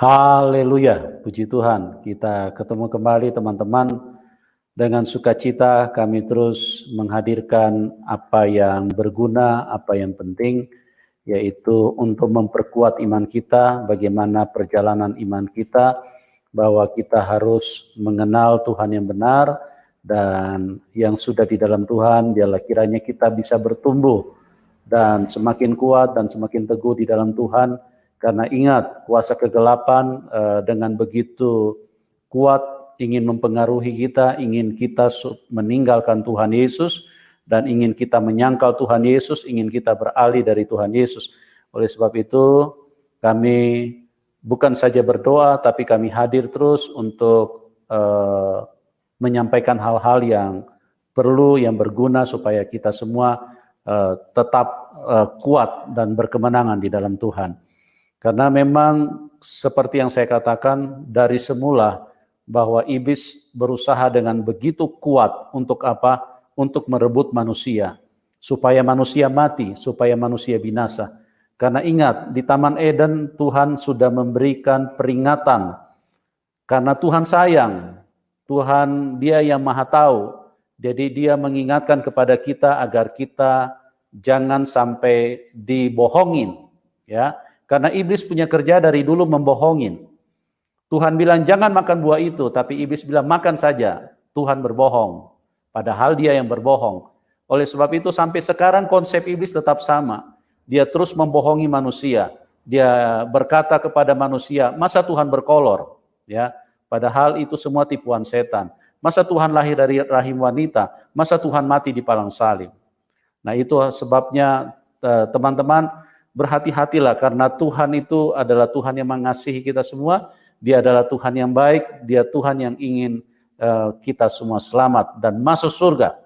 Haleluya, puji Tuhan. Kita ketemu kembali teman-teman. Dengan sukacita kami terus menghadirkan apa yang berguna, apa yang penting, yaitu untuk memperkuat iman kita, bagaimana perjalanan iman kita, bahwa kita harus mengenal Tuhan yang benar, dan yang sudah di dalam Tuhan, biarlah kiranya kita bisa bertumbuh, dan semakin kuat dan semakin teguh di dalam Tuhan. Karena ingat, kuasa kegelapan dengan begitu kuat ingin mempengaruhi kita, ingin kita meninggalkan Tuhan Yesus, dan ingin kita menyangkal Tuhan Yesus, ingin kita beralih dari Tuhan Yesus. Oleh sebab itu, kami bukan saja berdoa, tapi kami hadir terus untuk menyampaikan hal-hal yang perlu, yang berguna, supaya kita semua tetap kuat dan berkemenangan di dalam Tuhan. Karena memang seperti yang saya katakan dari semula, bahwa iblis berusaha dengan begitu kuat untuk apa? Untuk merebut manusia, supaya manusia mati, supaya manusia binasa. Karena ingat, di Taman Eden Tuhan sudah memberikan peringatan, karena Tuhan sayang, Tuhan Dia yang Maha Tahu, jadi Dia mengingatkan kepada kita agar kita jangan sampai dibohongin, ya. Karena iblis punya kerja dari dulu membohongin. Tuhan bilang jangan makan buah itu, tapi iblis bilang makan saja. Tuhan berbohong, padahal dia yang berbohong. Oleh sebab itu sampai sekarang konsep iblis tetap sama. Dia terus membohongi manusia. Dia berkata kepada manusia, masa Tuhan berkolor? Ya, padahal itu semua tipuan setan. Masa Tuhan lahir dari rahim wanita? Masa Tuhan mati di palang salib? Nah, itu sebabnya teman-teman, berhati-hatilah, karena Tuhan itu adalah Tuhan yang mengasihi kita semua. Dia adalah Tuhan yang baik, Dia Tuhan yang ingin kita semua selamat dan masuk surga.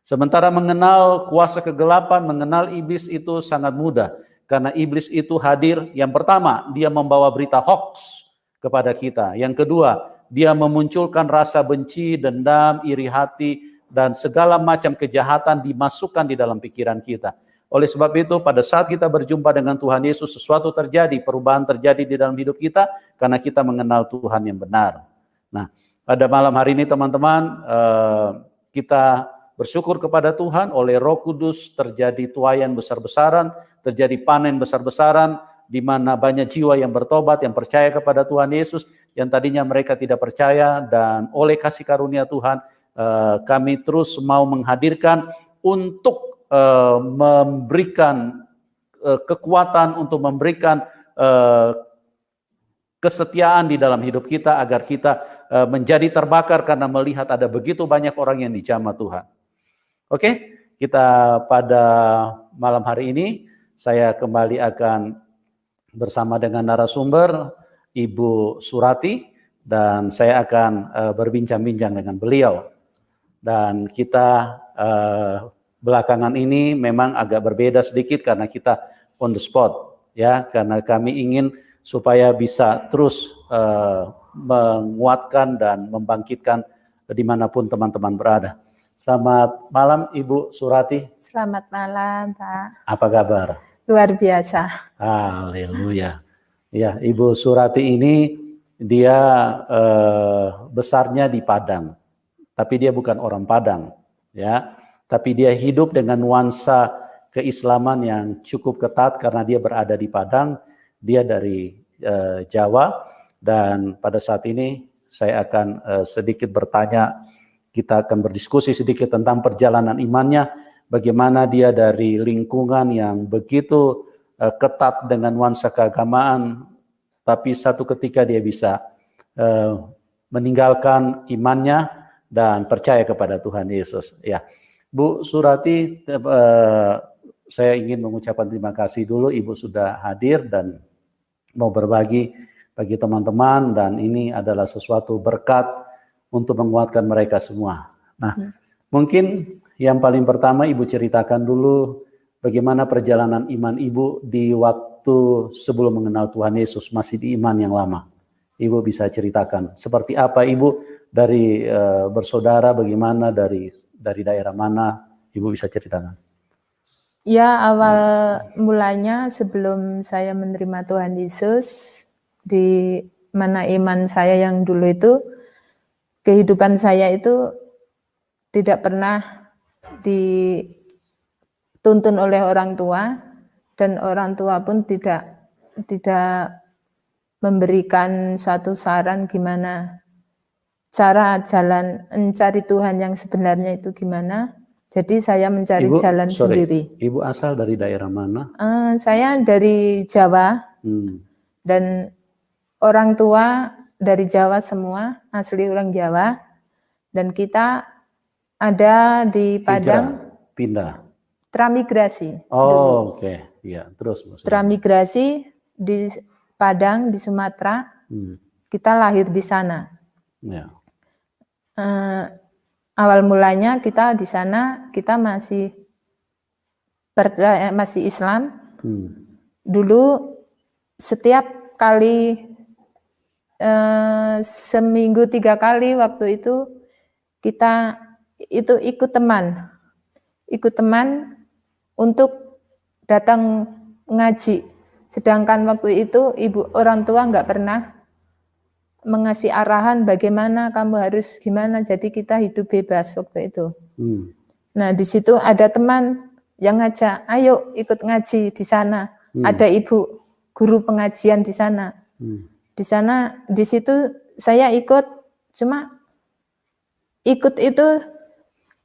Sementara mengenal kuasa kegelapan, mengenal iblis itu sangat mudah. Karena iblis itu hadir, yang pertama, dia membawa berita hoax kepada kita. Yang kedua, dia memunculkan rasa benci, dendam, iri hati, dan segala macam kejahatan dimasukkan di dalam pikiran kita. Oleh sebab itu, pada saat kita berjumpa dengan Tuhan Yesus, sesuatu terjadi, perubahan terjadi di dalam hidup kita, karena kita mengenal Tuhan yang benar. Nah, pada malam hari ini teman-teman, kita bersyukur kepada Tuhan, oleh Roh Kudus terjadi tuaian besar-besaran, terjadi panen besar-besaran, di mana banyak jiwa yang bertobat, yang percaya kepada Tuhan Yesus, yang tadinya mereka tidak percaya, dan oleh kasih karunia Tuhan, kami terus mau menghadirkan untuk memberikan kekuatan, untuk memberikan kesetiaan di dalam hidup kita, agar kita menjadi terbakar karena melihat ada begitu banyak orang yang dijamah Tuhan. Oke, kita pada malam hari ini, saya kembali akan bersama dengan narasumber Ibu Surati, dan saya akan berbincang-bincang dengan beliau. Dan kita belakangan ini memang agak berbeda sedikit karena kita on the spot, ya, karena kami ingin supaya bisa terus menguatkan dan membangkitkan dimanapun teman-teman berada. Selamat malam Ibu Surati. Selamat malam Pak. Apa kabar? Luar biasa. Haleluya. Ya, Ibu Surati ini dia besarnya di Padang, tapi dia bukan orang Padang, ya. Tapi dia hidup dengan nuansa keislaman yang cukup ketat karena dia berada di Padang. Dia dari Jawa, dan pada saat ini saya akan sedikit bertanya, kita akan berdiskusi sedikit tentang perjalanan imannya, bagaimana dia dari lingkungan yang begitu ketat dengan nuansa keagamaan, tapi satu ketika dia bisa meninggalkan imannya dan percaya kepada Tuhan Yesus. Ya, Bu Surati, saya ingin mengucapkan terima kasih dulu, Ibu sudah hadir dan mau berbagi bagi teman-teman, dan ini adalah sesuatu berkat untuk menguatkan mereka semua. Nah, mungkin yang paling pertama Ibu ceritakan dulu bagaimana perjalanan iman Ibu di waktu sebelum mengenal Tuhan Yesus, masih di iman yang lama. Ibu bisa ceritakan seperti apa Ibu dari bersaudara, bagaimana dari daerah mana, Ibu bisa ceritakan. Ya, awal mulanya sebelum saya menerima Tuhan Yesus, di mana iman saya yang dulu itu, kehidupan saya itu tidak pernah dituntun oleh orang tua, dan orang tua pun tidak memberikan suatu saran gimana cara jalan mencari Tuhan yang sebenarnya itu gimana. Jadi saya mencari jalan sendiri. Ibu asal dari daerah mana? Saya dari Jawa, dan orang tua dari Jawa semua, asli orang Jawa, dan kita ada di Padang. Pindah. Transmigrasi. Oh, oke. Ya, terus. Transmigrasi di Padang, di Sumatera. Kita lahir di sana. Ya. Awal mulanya kita di sana, kita masih percaya, masih Islam. Dulu setiap kali seminggu 3 kali waktu itu kita itu ikut teman untuk datang ngaji. Sedangkan waktu itu ibu orang tua nggak pernah mengasih arahan bagaimana kamu harus gimana, jadi kita hidup bebas waktu itu. Nah di situ ada teman yang ngajak, ayo ikut ngaji di sana. Ada ibu guru pengajian di sana. Di situ saya ikut, cuma ikut itu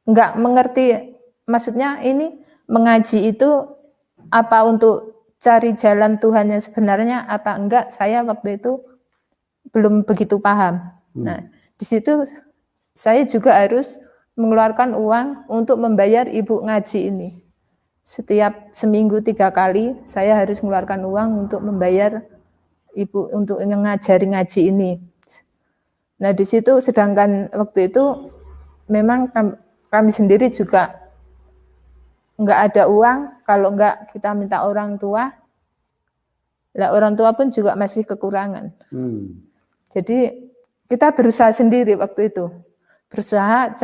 nggak mengerti, maksudnya ini mengaji itu apa untuk cari jalan Tuhan yang sebenarnya apa enggak, saya waktu itu belum begitu paham. Nah, di situ saya juga harus mengeluarkan uang untuk membayar ibu ngaji ini. Setiap seminggu 3 kali saya harus mengeluarkan uang untuk membayar ibu untuk ngajari ngaji ini. Nah, di situ sedangkan waktu itu memang kami sendiri juga nggak ada uang, kalau nggak kita minta orang tua. Lah orang tua pun juga masih kekurangan. Jadi kita berusaha sendiri waktu itu. Berusaha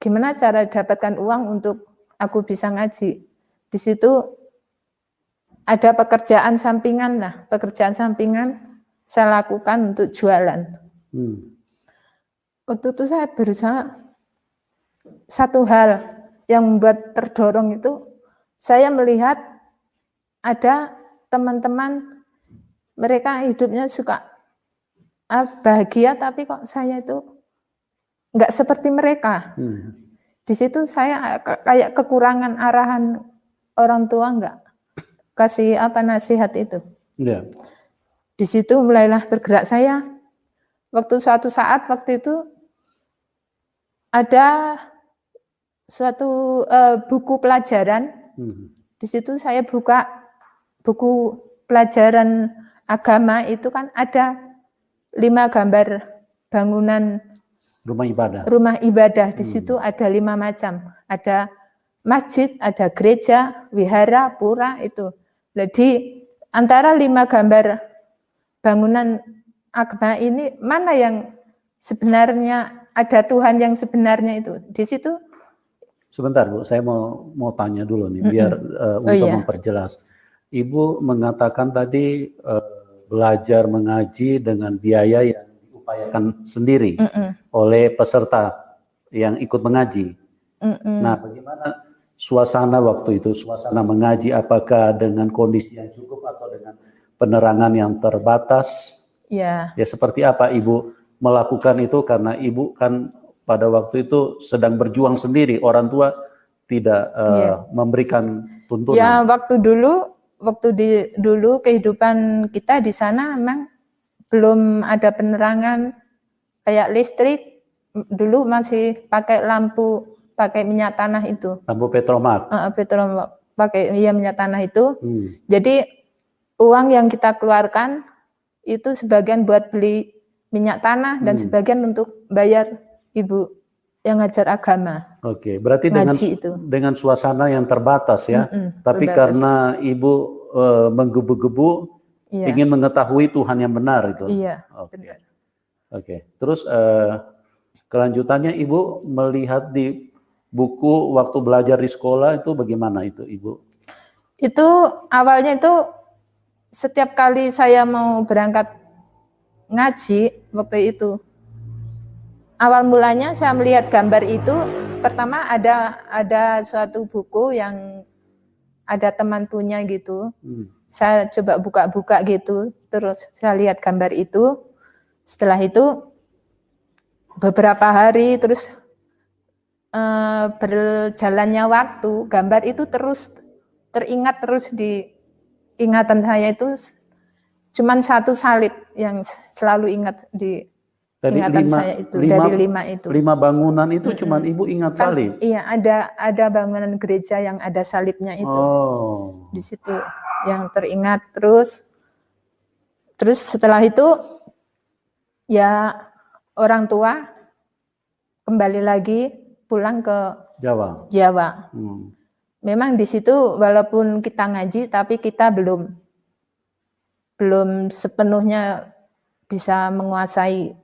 gimana cara dapatkan uang untuk aku bisa ngaji. Di situ ada pekerjaan sampingan saya lakukan untuk jualan. Waktu itu saya berusaha, satu hal yang membuat terdorong itu, saya melihat ada teman-teman mereka hidupnya suka bahagia, tapi kok saya itu nggak seperti mereka. Di situ saya kayak kekurangan arahan orang tua, nggak kasih nasihat itu. Di situ mulailah tergerak saya. Suatu saat waktu itu ada suatu buku pelajaran. Di situ saya buka buku pelajaran agama, itu kan ada 5 gambar bangunan rumah ibadah. Di situ ada 5 macam. Ada masjid, ada gereja, wihara, pura itu. Jadi antara 5 gambar bangunan agama ini, mana yang sebenarnya ada Tuhan yang sebenarnya itu? Di situ. Sebentar Bu, saya mau tanya dulu nih, biar untuk memperjelas. Ibu mengatakan tadi belajar mengaji dengan biaya yang diupayakan sendiri oleh peserta yang ikut mengaji. Nah, bagaimana suasana waktu itu? Suasana mengaji apakah dengan kondisi yang cukup atau dengan penerangan yang terbatas? Ya, seperti apa Ibu melakukan itu, karena Ibu kan pada waktu itu sedang berjuang sendiri, orang tua tidak memberikan tuntunan. Ya, waktu dulu kehidupan kita di sana memang belum ada penerangan kayak listrik. Dulu masih pakai lampu, pakai minyak tanah itu. Lampu petromak. Pakai minyak tanah itu. Jadi uang yang kita keluarkan itu sebagian buat beli minyak tanah dan sebagian untuk bayar ibu yang ngajar agama. Oke, berarti dengan suasana yang terbatas ya. Tapi terbatas. Karena ibu menggebu-gebu ingin mengetahui Tuhan yang benar itu. Iya. Oke. Terus kelanjutannya ibu melihat di buku waktu belajar di sekolah itu bagaimana itu ibu? Itu awalnya itu setiap kali saya mau berangkat ngaji waktu itu, awal mulanya saya melihat gambar itu, pertama ada suatu buku yang ada teman punya gitu. Saya coba buka-buka gitu, terus saya lihat gambar itu. Setelah itu beberapa hari terus berjalannya waktu, gambar itu terus teringat terus di ingatan saya itu cuman satu salib yang selalu ingat di Dari ingatan saya itu, dari 5 itu. 5 bangunan itu cuman Ibu ingat salib? Iya, ada bangunan gereja yang ada salibnya itu. Oh. Di situ yang teringat terus setelah itu ya orang tua kembali lagi pulang ke Jawa. Memang di situ walaupun kita ngaji tapi kita belum sepenuhnya bisa menguasai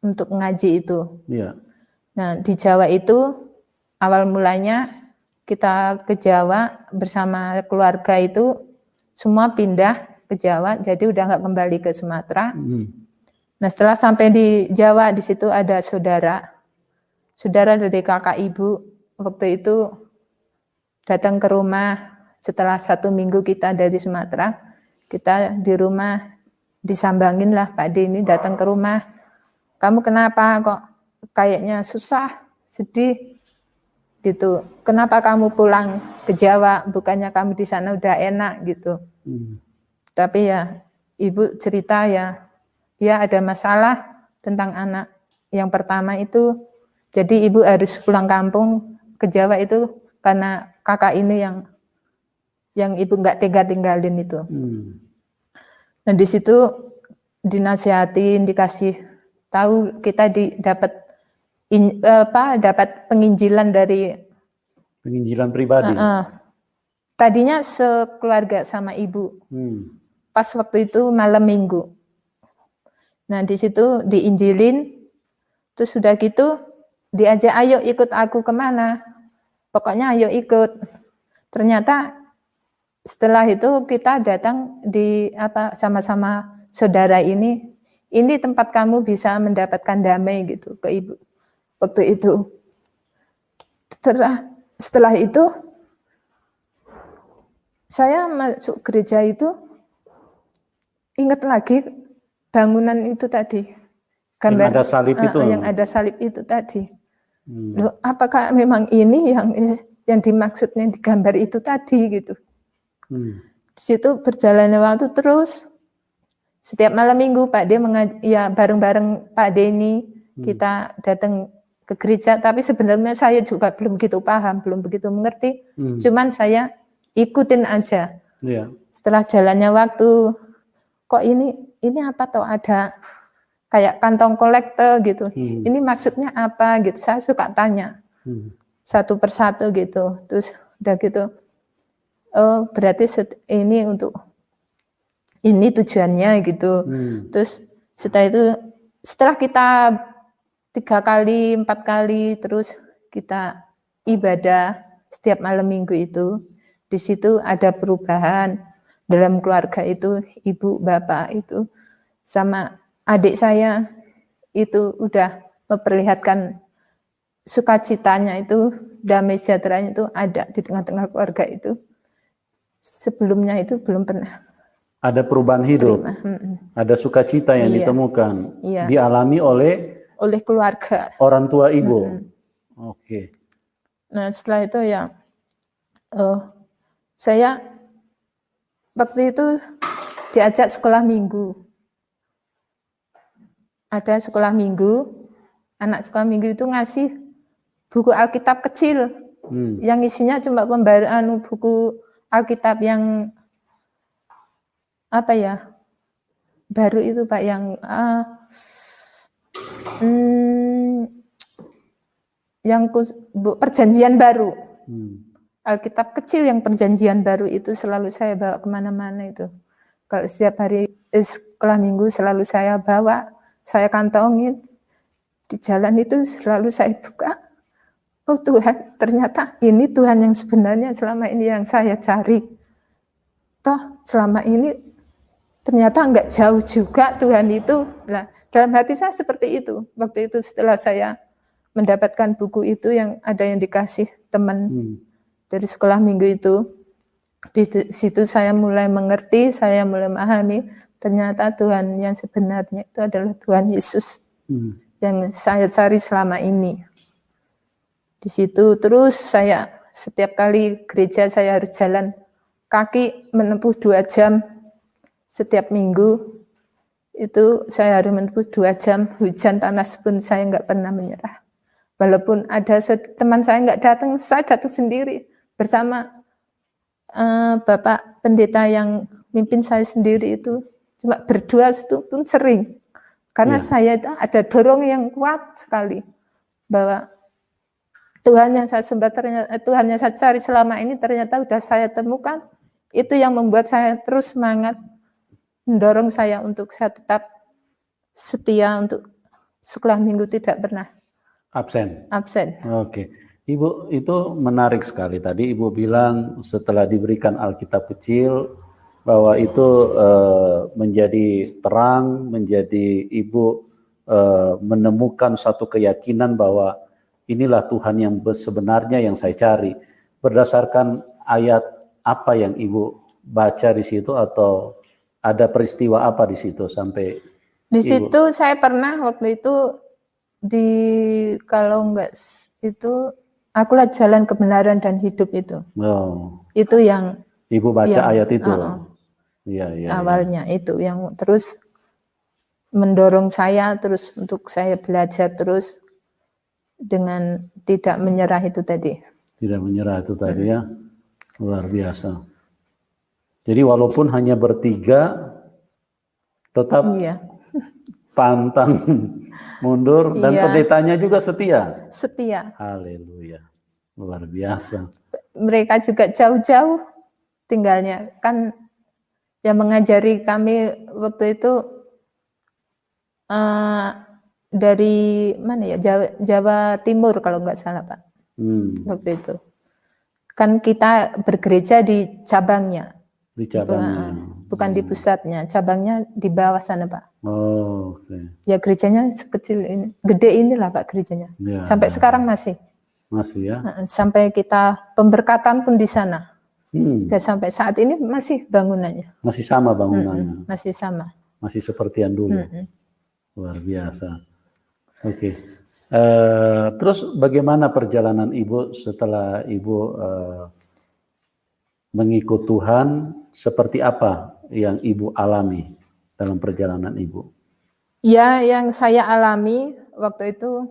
untuk ngaji itu. Iya. Nah, di Jawa itu awal mulanya kita ke Jawa bersama keluarga itu semua pindah ke Jawa, jadi udah nggak kembali ke Sumatera. Nah, setelah sampai di Jawa, di situ ada saudara dari kakak ibu waktu itu datang ke rumah. Setelah 1 minggu kita dari Sumatera, kita di rumah disambangin lah, Pak D ini datang ke rumah. Kamu kenapa kok kayaknya susah, sedih gitu. Kenapa kamu pulang ke Jawa, bukannya kamu di sana udah enak gitu. Tapi ya ibu cerita ya ada masalah tentang anak. Yang pertama itu, jadi ibu harus pulang kampung ke Jawa itu karena kakak ini yang ibu nggak tega tinggalin itu. Nah di situ dinasihatin, dikasih tahu kita dapat penginjilan dari penginjilan pribadi. Tadinya sekeluarga sama ibu. Pas waktu itu malam minggu. Nah di situ diinjilin, terus sudah gitu diajak ayo ikut aku kemana. Pokoknya ayo ikut. Ternyata setelah itu kita datang sama-sama saudara ini tempat kamu bisa mendapatkan damai gitu ke ibu waktu itu. Setelah itu saya masuk gereja itu ingat lagi bangunan itu tadi, gambar yang ada salib itu. Yang ada salib itu tadi. Loh, apakah memang ini yang dimaksudnya di gambar itu tadi gitu? Di situ berjalannya waktu terus. Setiap malam minggu Pak D bareng-bareng Pak D ini kita datang ke gereja, tapi sebenarnya saya juga belum begitu paham, belum begitu mengerti. Cuman saya ikutin aja. Setelah jalannya waktu, kok ini apa toh ada kayak kantong kolektor gitu. Ini maksudnya apa gitu. Saya suka tanya satu persatu gitu. Terus udah gitu, oh berarti ini untuk ini tujuannya gitu. Terus setelah kita 3 kali, 4 kali, terus kita ibadah setiap malam minggu itu, di situ ada perubahan dalam keluarga itu, ibu, bapak itu, sama adik saya itu udah memperlihatkan sukacitanya itu, damai sejahteranya itu ada di tengah-tengah keluarga itu. Sebelumnya itu belum pernah. Ada perubahan hidup, ada sukacita yang ditemukan, dialami oleh keluarga, orang tua ibu. Oke. Nah setelah itu ya, saya waktu itu diajak sekolah minggu. Ada sekolah minggu, anak sekolah minggu itu ngasih buku Alkitab kecil, yang isinya cuma pembahasan buku Alkitab yang baru itu Pak, yang perjanjian baru. Alkitab kecil yang perjanjian baru itu selalu saya bawa kemana-mana itu. Kalau setiap hari sekolah minggu selalu saya bawa, saya kantongin. Di jalan itu selalu saya buka. Oh Tuhan, ternyata ini Tuhan yang sebenarnya selama ini yang saya cari. Toh selama ini ternyata enggak jauh juga Tuhan itu. Nah, dalam hati saya seperti itu. Waktu itu setelah saya mendapatkan buku itu yang ada yang dikasih teman dari sekolah minggu itu, di situ saya mulai mengerti, saya mulai memahami ternyata Tuhan yang sebenarnya itu adalah Tuhan Yesus yang saya cari selama ini. Di situ terus saya setiap kali gereja saya harus jalan kaki menempuh 2 jam setiap minggu. Itu saya harus menempuh 2 jam, hujan panas pun saya nggak pernah menyerah. Walaupun ada teman saya nggak datang, saya datang sendiri bersama Bapak Pendeta yang mimpin saya sendiri itu. Cuma berdua itu pun sering. Karena saya itu ada dorong yang kuat sekali bahwa Tuhan yang saya sembah ternyata, Tuhan yang saya cari selama ini ternyata sudah saya temukan. Itu yang membuat saya terus semangat, mendorong saya untuk saya tetap setia untuk sekolah minggu, tidak pernah absen. Oke. Ibu, itu menarik sekali. Tadi Ibu bilang setelah diberikan Alkitab kecil bahwa itu menjadi terang, menjadi Ibu menemukan satu keyakinan bahwa inilah Tuhan yang sebenarnya yang saya cari. Berdasarkan ayat apa yang Ibu baca di situ, atau ada peristiwa apa di situ sampai di situ Ibu? Saya pernah waktu itu kalau enggak itu akulah jalan kebenaran dan hidup itu. Itu yang Ibu baca ayat itu. Awalnya itu yang terus mendorong saya terus untuk saya belajar terus dengan tidak menyerah itu tadi. Tidak menyerah itu tadi ya. Luar biasa. Jadi walaupun hanya bertiga tetap pantang mundur dan pendetanya juga setia. Setia. Haleluya. Luar biasa. Mereka juga jauh-jauh tinggalnya. Kan yang mengajari kami waktu itu dari mana ya, Jawa Timur kalau nggak salah Pak. Waktu itu. Kan kita bergereja di cabangnya. Di cabangnya. Bukan di pusatnya, cabangnya di bawah sana Pak. Ya gerejanya sekecil ini, gede inilah Pak gerejanya. Sampai sekarang masih. Masih ya. Sampai kita pemberkatan pun di sana. Dan sampai saat ini masih bangunannya. Masih sama bangunannya. Masih sama. Masih seperti yang dulu. Luar biasa. Oke. Terus bagaimana perjalanan Ibu setelah Ibu mengikut Tuhan? Seperti apa yang Ibu alami dalam perjalanan Ibu? Ya, yang saya alami waktu itu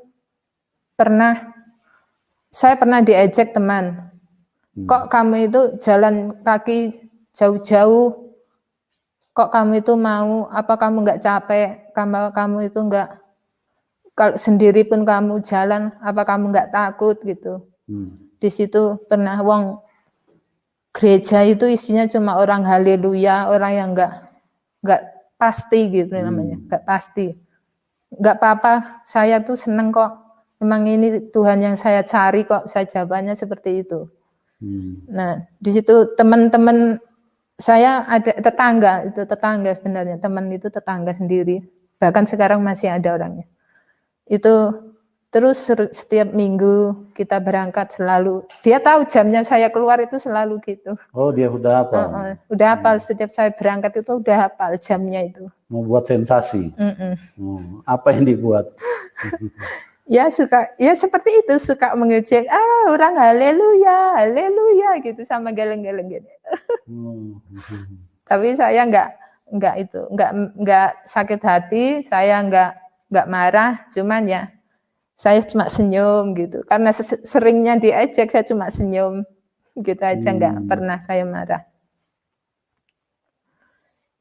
saya pernah diejek teman. Kok kamu itu jalan kaki jauh-jauh? Kok kamu itu mau? Apa kamu nggak capek? Kamu itu nggak, kalau sendiri pun kamu jalan, apa kamu nggak takut gitu? Di situ pernah gereja itu isinya cuma orang haleluya, orang yang nggak pasti gitu namanya, nggak pasti. Nggak apa-apa, saya tuh seneng kok. Memang ini Tuhan yang saya cari kok, saya jawabannya seperti itu. Nah, di situ teman-teman saya ada tetangga sebenarnya, teman itu tetangga sendiri. Bahkan sekarang masih ada orangnya. Itu terus setiap minggu kita berangkat selalu. Dia tahu jamnya saya keluar itu selalu gitu. Oh, dia udah hafal. Udah hafal, setiap saya berangkat itu udah hafal jamnya itu. Membuat sensasi. Apa yang dibuat? Ya seperti itu, suka mengejek, orang haleluya, haleluya gitu sama geleng-geleng gitu. Tapi saya nggak sakit hati, saya nggak marah, cuman ya saya cuma senyum gitu. Karena seringnya diejek, saya cuma senyum gitu aja, nggak pernah saya marah.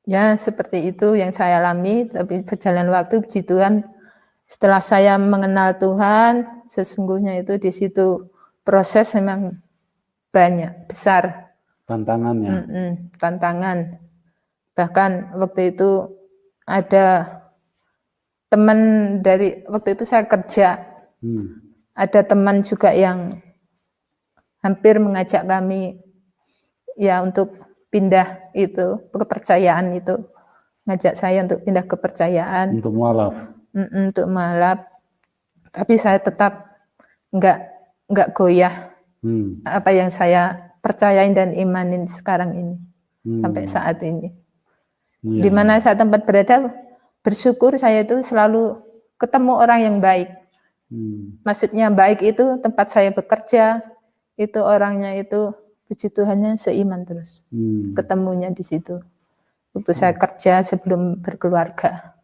Ya seperti itu yang saya alami, tapi berjalan waktu puji Tuhan, setelah saya mengenal Tuhan, sesungguhnya itu di situ proses memang banyak, besar. Tantangannya. Tantangan. Bahkan waktu itu ada teman waktu itu saya kerja, ada teman juga yang hampir mengajak kami ya untuk pindah itu, kepercayaan itu. ngajak saya untuk pindah kepercayaan, Untuk mualaf. untuk mualaf. Tapi saya tetap nggak goyah apa yang saya percayain dan imanin sekarang ini sampai saat ini. Di mana saya tempat berada, bersyukur saya itu selalu ketemu orang yang baik. Maksudnya baik itu tempat saya bekerja, itu orangnya itu puji Tuhannya seiman terus. Ketemunya di situ. Waktu saya kerja sebelum berkeluarga.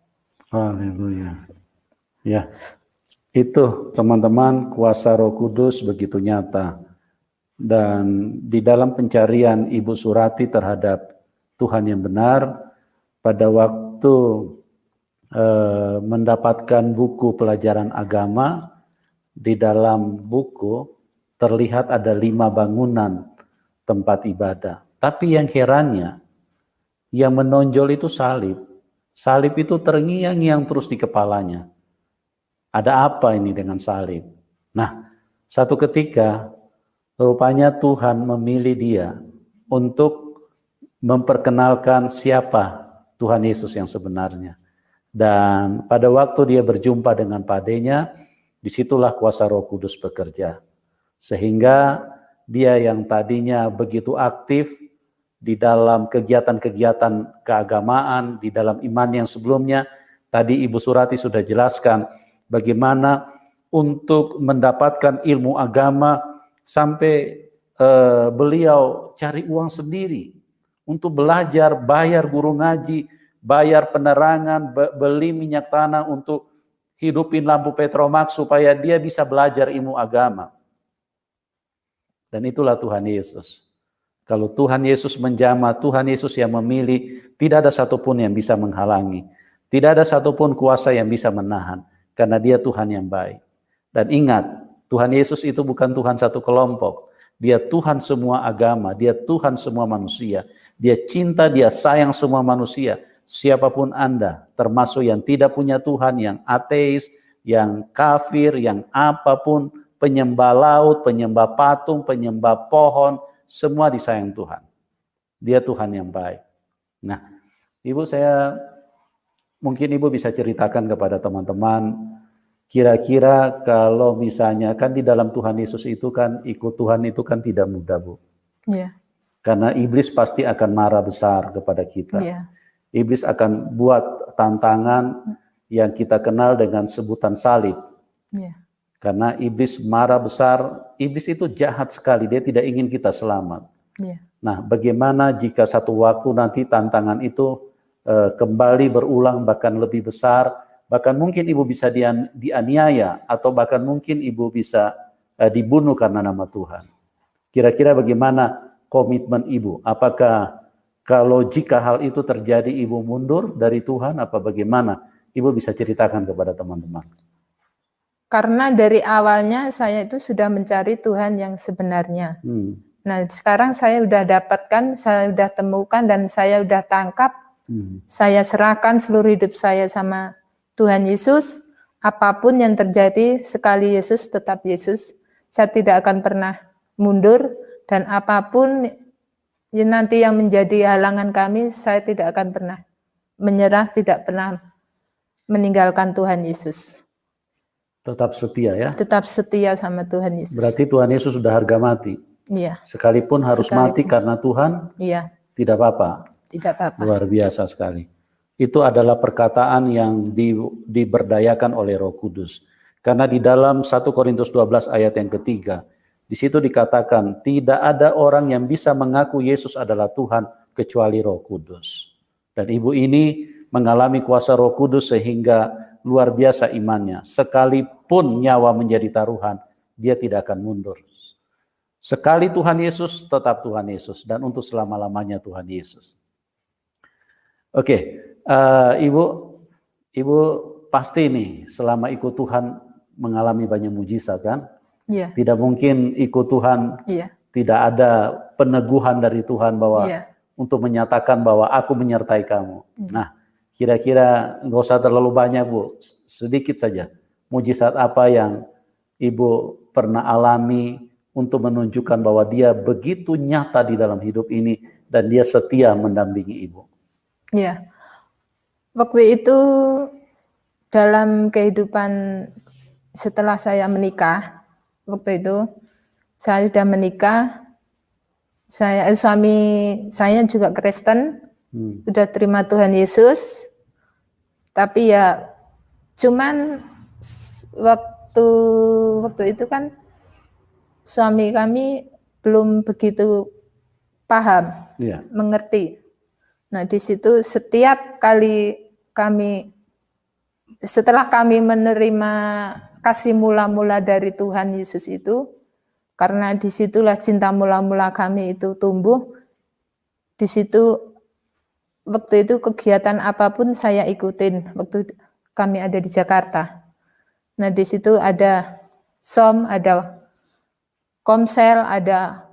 Haleluya. Ya. Itu teman-teman, kuasa Roh Kudus begitu nyata. Dan di dalam pencarian Ibu Surati terhadap Tuhan yang benar, pada waktu mendapatkan buku pelajaran agama, di dalam buku terlihat ada 5 bangunan tempat ibadah. Tapi yang herannya, yang menonjol itu salib. Salib itu terngiang-ngiang terus di kepalanya. Ada apa ini dengan salib? Nah, satu ketika rupanya Tuhan memilih dia untuk memperkenalkan siapa Tuhan Yesus yang sebenarnya. Dan pada waktu dia berjumpa dengan padenya, disitulah kuasa Roh Kudus bekerja. Sehingga dia yang tadinya begitu aktif di dalam kegiatan-kegiatan keagamaan, di dalam iman yang sebelumnya, tadi Ibu Surati sudah jelaskan bagaimana untuk mendapatkan ilmu agama sampai beliau cari uang sendiri untuk belajar, bayar guru ngaji, bayar penerangan, beli minyak tanah untuk hidupin lampu Petromax supaya dia bisa belajar ilmu agama. Dan itulah Tuhan Yesus. Kalau Tuhan Yesus menjamah, Tuhan Yesus yang memilih, tidak ada satupun yang bisa menghalangi. Tidak ada satupun kuasa yang bisa menahan. Karena dia Tuhan yang baik. Dan ingat, Tuhan Yesus itu bukan Tuhan satu kelompok. Dia Tuhan semua agama, dia Tuhan semua manusia. Dia cinta, dia sayang semua manusia. Siapapun Anda, termasuk yang tidak punya Tuhan, yang ateis, yang kafir, yang apapun, penyembah laut, penyembah patung, penyembah pohon, semua disayang Tuhan. Dia Tuhan yang baik. Nah, Ibu, mungkin Ibu bisa ceritakan kepada teman-teman, kira-kira kalau misalnya kan di dalam Tuhan Yesus itu kan ikut Tuhan itu kan tidak mudah, Bu. Iya. Karena iblis pasti akan marah besar kepada kita. Iya. Iblis akan buat tantangan yang kita kenal dengan sebutan salib. Iya. Karena iblis marah besar, iblis itu jahat sekali, dia tidak ingin kita selamat. Iya. Nah, bagaimana jika satu waktu nanti tantangan itu kembali berulang bahkan lebih besar, bahkan mungkin Ibu bisa dianiaya, atau bahkan mungkin Ibu bisa dibunuh karena nama Tuhan. Kira-kira bagaimana komitmen Ibu? Apakah kalau jika hal itu terjadi Ibu mundur dari Tuhan, apa bagaimana? Ibu bisa ceritakan kepada teman-teman. Karena dari awalnya saya itu sudah mencari Tuhan yang sebenarnya. Nah, sekarang saya sudah dapatkan, saya sudah temukan, dan saya sudah tangkap. Saya serahkan seluruh hidup saya sama Tuhan Yesus. Apapun yang terjadi, sekali Yesus tetap Yesus. Saya tidak akan pernah mundur, dan apapun yang nanti yang menjadi halangan kami, saya tidak akan pernah menyerah, tidak pernah meninggalkan Tuhan Yesus. Tetap setia ya? Tetap setia sama Tuhan Yesus. Berarti Tuhan Yesus sudah harga mati? Iya. Sekalipun harus mati karena Tuhan? Iya. Tidak apa-apa? Tidak apa-apa. Luar biasa sekali. Itu adalah perkataan yang diberdayakan oleh Roh Kudus. Karena di dalam 1 Korintus 12 ayat yang ketiga, di situ dikatakan, tidak ada orang yang bisa mengaku Yesus adalah Tuhan kecuali Roh Kudus. Dan Ibu ini mengalami kuasa Roh Kudus sehingga luar biasa imannya. Sekalipun nyawa menjadi taruhan, dia tidak akan mundur. Sekali Tuhan Yesus, tetap Tuhan Yesus. Dan untuk selama-lamanya Tuhan Yesus. Oke, Ibu pasti nih selama ikut Tuhan mengalami banyak mujizat kan? Iya. Tidak mungkin ikut Tuhan, tidak ada peneguhan dari Tuhan bahwa untuk menyatakan bahwa aku menyertai kamu. Nah, kira-kira nggak usah terlalu banyak, Bu, sedikit saja. Mujizat apa yang Ibu pernah alami untuk menunjukkan bahwa dia begitu nyata di dalam hidup ini dan dia setia mendampingi Ibu? Iya. Waktu itu dalam kehidupan setelah saya menikah, waktu itu saya sudah menikah, suami saya juga Kristen, sudah terima Tuhan Yesus, tapi ya cuman waktu itu kan suami kami belum begitu paham, mengerti. Nah, di situ setiap kali setelah kami menerima kasih mula-mula dari Tuhan Yesus itu, karena disitulah cinta mula-mula kami itu tumbuh, di situ waktu itu kegiatan apapun saya ikutin waktu kami ada di Jakarta. Nah, di situ ada som, ada komsel, ada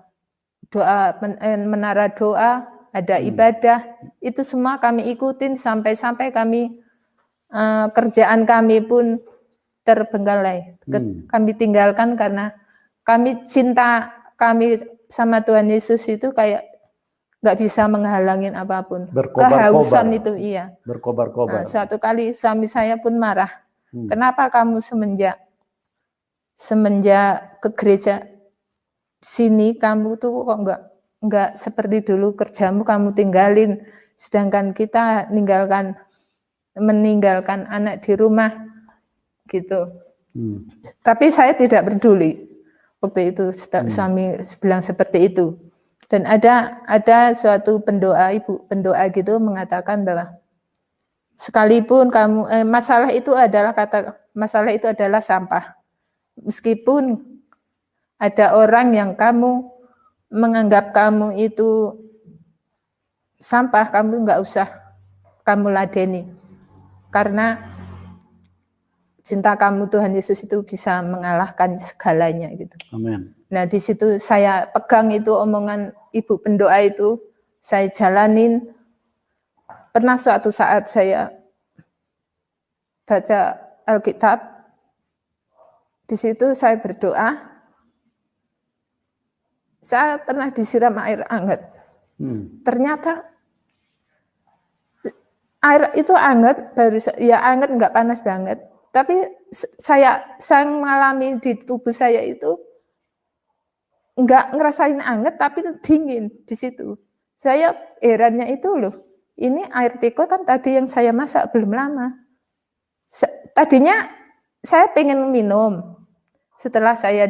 doa, menara doa, ada ibadah, itu semua kami ikutin sampai kami kerjaan kami pun terbengkalai. Kami tinggalkan karena kami cinta kami sama Tuhan Yesus itu kayak nggak bisa menghalangin apapun. Kehausan itu iya. Berkobar-kobar. Nah, suatu kali suami saya pun marah. Kenapa kamu semenjak ke gereja sini kamu tuh kok nggak seperti dulu, kerjamu kamu tinggalin, sedangkan kita meninggalkan anak di rumah gitu. Tapi saya tidak peduli waktu itu. Suami bilang seperti itu. Dan ada suatu ibu pendoa gitu mengatakan bahwa sekalipun kamu masalah itu adalah sampah. Meskipun ada orang yang kamu menganggap kamu itu sampah, kamu nggak usah kamu ladeni. Karena cinta kamu Tuhan Yesus itu bisa mengalahkan segalanya gitu. Amin. Nah, di situ saya pegang itu omongan ibu pendoa itu, saya jalanin. Pernah suatu saat saya baca Alkitab, di situ saya berdoa. Saya pernah disiram air hangat. Ternyata air itu hangat, hangat nggak panas banget. Tapi saya mengalami di tubuh saya itu nggak ngerasain hangat, tapi dingin di situ. Saya herannya itu loh, ini air teko kan tadi yang saya masak belum lama. Tadinya saya pengen minum. Setelah saya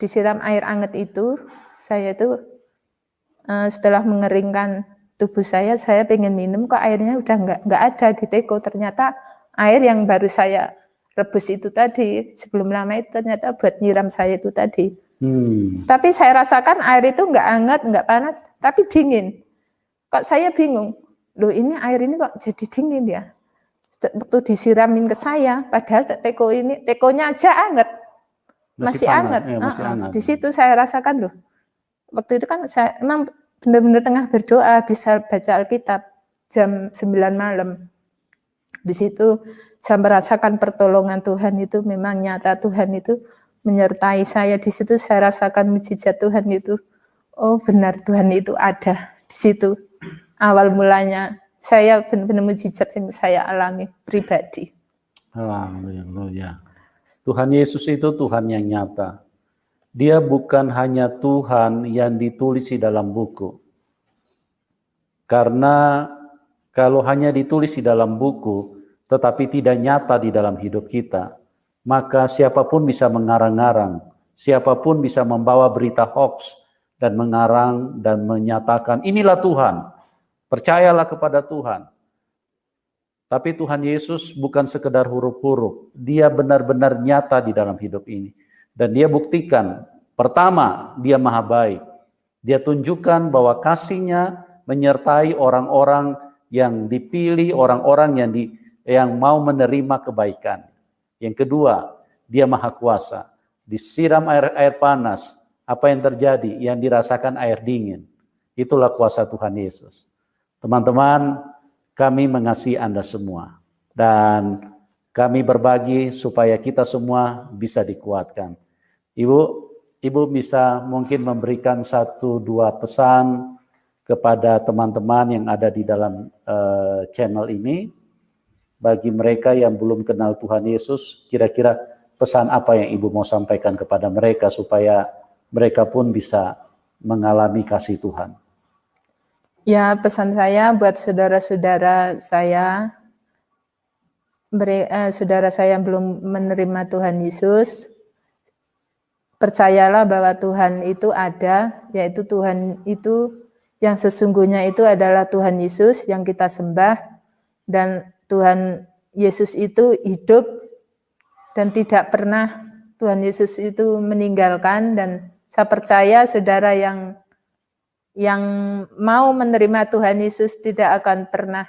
disiram air hangat itu, saya itu setelah mengeringkan tubuh saya pengen minum, kok airnya udah nggak ada di teko. Ternyata air yang baru saya rebus itu tadi, sebelum lama itu ternyata buat nyiram saya itu tadi. Tapi saya rasakan air itu nggak hangat, nggak panas, tapi dingin. Kok saya bingung, loh ini air ini kok jadi dingin ya? Waktu disiramin ke saya, padahal tekonya aja hangat. Masih hangat. Di situ saya rasakan loh. Waktu itu kan saya emang benar-benar tengah berdoa, bisa baca Alkitab jam 9 malam. Di situ saya merasakan pertolongan Tuhan itu memang nyata, Tuhan itu menyertai saya. Di situ saya rasakan mujizat Tuhan itu. Oh benar, Tuhan itu ada di situ. Awal mulanya saya benar-benar mujizat yang saya alami pribadi. Haleluya. Tuhan Yesus itu Tuhan yang nyata. Dia bukan hanya Tuhan yang ditulis di dalam buku. Karena kalau hanya ditulis di dalam buku, tetapi tidak nyata di dalam hidup kita, maka siapapun bisa mengarang-arang, siapapun bisa membawa berita hoax dan mengarang dan menyatakan, inilah Tuhan, percayalah kepada Tuhan. Tapi Tuhan Yesus bukan sekedar huruf-huruf, dia benar-benar nyata di dalam hidup ini. Dan dia buktikan, pertama, dia maha baik. Dia tunjukkan bahwa kasih-Nya menyertai orang-orang yang dipilih, orang-orang yang mau menerima kebaikan. Yang kedua, dia maha kuasa. Disiram air panas, apa yang terjadi? Yang dirasakan air dingin. Itulah kuasa Tuhan Yesus. Teman-teman, kami mengasihi Anda semua. Dan kami berbagi supaya kita semua bisa dikuatkan. Ibu bisa mungkin memberikan 1-2 pesan kepada teman-teman yang ada di dalam channel ini, bagi mereka yang belum kenal Tuhan Yesus, kira-kira pesan apa yang Ibu mau sampaikan kepada mereka supaya mereka pun bisa mengalami kasih Tuhan? Ya, pesan saya buat saudara-saudara saya, saudara saya yang belum menerima Tuhan Yesus, percayalah bahwa Tuhan itu ada, yaitu Tuhan itu yang sesungguhnya itu adalah Tuhan Yesus yang kita sembah, dan Tuhan Yesus itu hidup dan tidak pernah Tuhan Yesus itu meninggalkan. Dan saya percaya saudara yang mau menerima Tuhan Yesus tidak akan pernah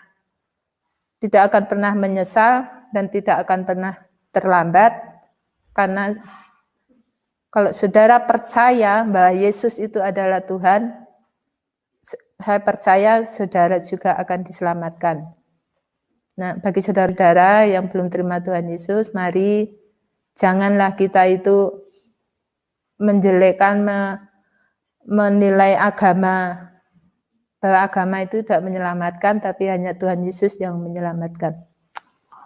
menyesal dan tidak akan pernah terlambat, karena kalau saudara percaya bahwa Yesus itu adalah Tuhan, saya percaya saudara juga akan diselamatkan. Nah, bagi saudara-saudara yang belum terima Tuhan Yesus, mari janganlah kita itu menjelekkan, menilai agama, bahwa agama itu tidak menyelamatkan, tapi hanya Tuhan Yesus yang menyelamatkan.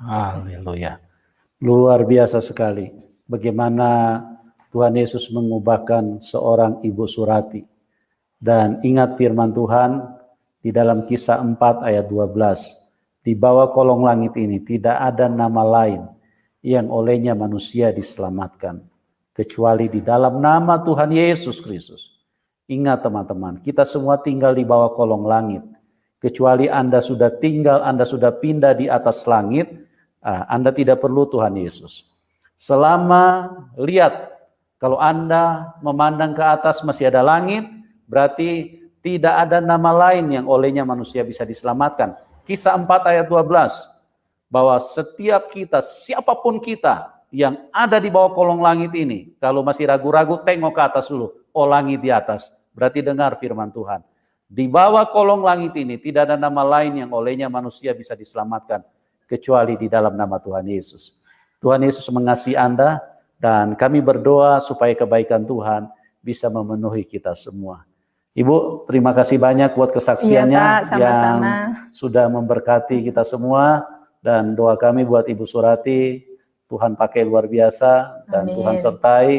Haleluya. Luar biasa sekali bagaimana Tuhan Yesus mengubahkan seorang Ibu Surati. Dan ingat firman Tuhan di dalam Kisah 4 ayat 12. Di bawah kolong langit ini tidak ada nama lain yang olehnya manusia diselamatkan, kecuali di dalam nama Tuhan Yesus Kristus. Ingat teman-teman, kita semua tinggal di bawah kolong langit. Kecuali Anda sudah tinggal, Anda sudah pindah di atas langit, Anda tidak perlu Tuhan Yesus. Selama lihat, kalau Anda memandang ke atas masih ada langit, berarti tidak ada nama lain yang olehnya manusia bisa diselamatkan. Kisah 4 ayat 12, bahwa setiap kita, siapapun kita yang ada di bawah kolong langit ini, kalau masih ragu-ragu, tengok ke atas dulu. Oh, langit di atas, berarti dengar firman Tuhan. Di bawah kolong langit ini tidak ada nama lain yang olehnya manusia bisa diselamatkan, kecuali di dalam nama Tuhan Yesus. Tuhan Yesus mengasihi Anda, dan kami berdoa supaya kebaikan Tuhan bisa memenuhi kita semua. Ibu, terima kasih banyak buat kesaksiannya. Iya, Pak, sama-sama. Yang sudah memberkati kita semua, dan doa kami buat Ibu Surati, Tuhan pakai luar biasa, dan Amin. Tuhan sertai,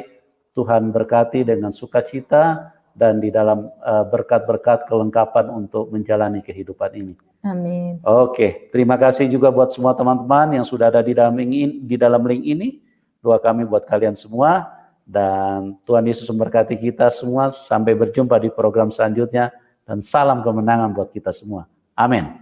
Tuhan berkati dengan sukacita, dan di dalam berkat-berkat kelengkapan untuk menjalani kehidupan ini. Amin. Oke, terima kasih juga buat semua teman-teman yang sudah ada di dalam link ini. Doa kami buat kalian semua. Dan Tuhan Yesus memberkati kita semua. Sampai berjumpa di program selanjutnya. Dan salam kemenangan buat kita semua. Amin.